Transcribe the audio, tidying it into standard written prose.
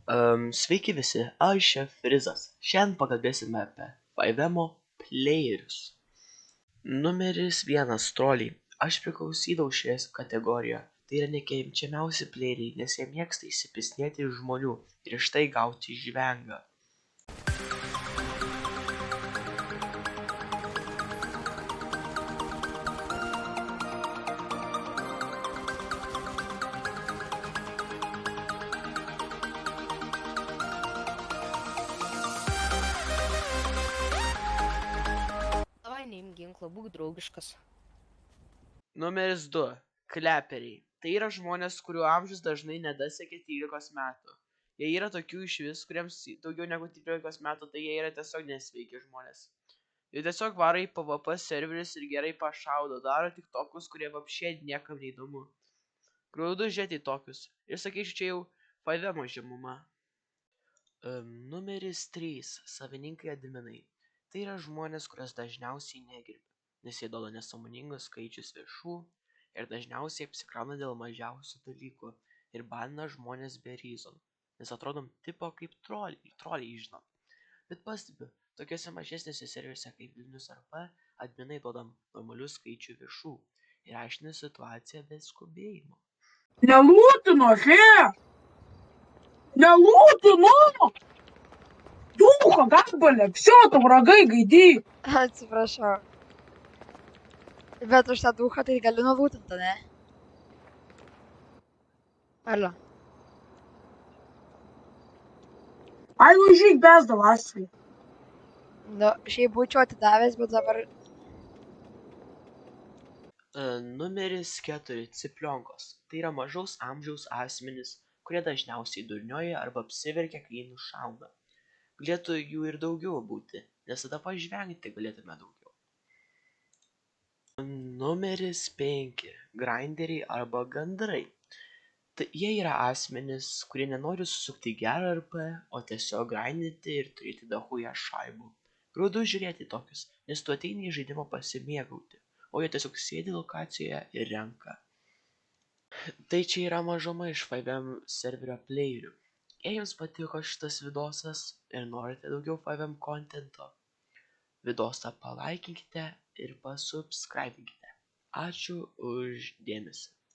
Sveiki visi, aš čia Frizas. Šiandien pakalbėsime apie 5M playerius. Numeris 1 troliai. Aš priklausydavau šioje kategorijoje. Tai yra nekenčiamiausi playeriai, nes jie mėgsta įsipisinėti iš žmonių ir iš tai gauti žvengą. Davai neimk ginklo, būk draugiškas. Numeris 2 kleperiai. Tai yra žmonės, kurių amžius dažnai nedasiekia 13 metų. Jei yra tokių išvis, kuriems daugiau negu 13 metų, tai jie yra tiesiog nesveiki žmonės. Jie tiesiog varo į PvP serverius ir gerai pašaudo, daro tik tokius, kurie vapšė niekam neįdomu. Graudu žiūrėti į tokius. Ir sakyčiau, čia jau 5M žemuma. Numeris 3 savininkai adminai. Tai yra žmonės, kurias dažniausiai negerbia, nes jie duoda nesąmoningus skaičius viršų ir dažniausiai apsikrauna dėl mažiausių dalykų ir banina žmonės be reason, nes atrodom tipo kaip troliai žinot. Bet pastebiu, tokiuose mažesnėse serveriuose kaip Vilnius RP adminai duodam normalių skaičių viršų ir aiškina situaciją be skubėjimo. Nelūtino, Nelūtino! Dūko gabalė, все, tau ragai gaidy. Atsiprašau. Bet už tą duchą tai gali nulūtinti, ne? Alio. Ai, užžyk bezdą vasarį. Nu, šiaip būčiau atidavęs, bet dabar... Numeris 4 ciplionkos. Tai yra mažaus amžiaus asmenys, kurie dažniausiai durnioja arba apsiverkia, kai jį nušauna. Galėtų jų ir daugiau būti, nes tada pažvengti galėtume daugiau. Numeris 5 grinderiai arba gandrai. Tai jie yra asmenys, kurie nenori susukti gerą RP, o tiesiog grindinti ir turėti dahują šaibų. Graudu žiūrėti tokius, nes tu ateini į žaidimą pasimėgauti, o jie tiesiog sėdi lokacijoje ir renka. Tai čia yra mažuma iš 5M serverio playerių. Jei jums patiko šitas vidosas ir norite daugiau 5M kontento, vidosą palaikinkite ir pasubscribinkite. Ačiū už dėmesį.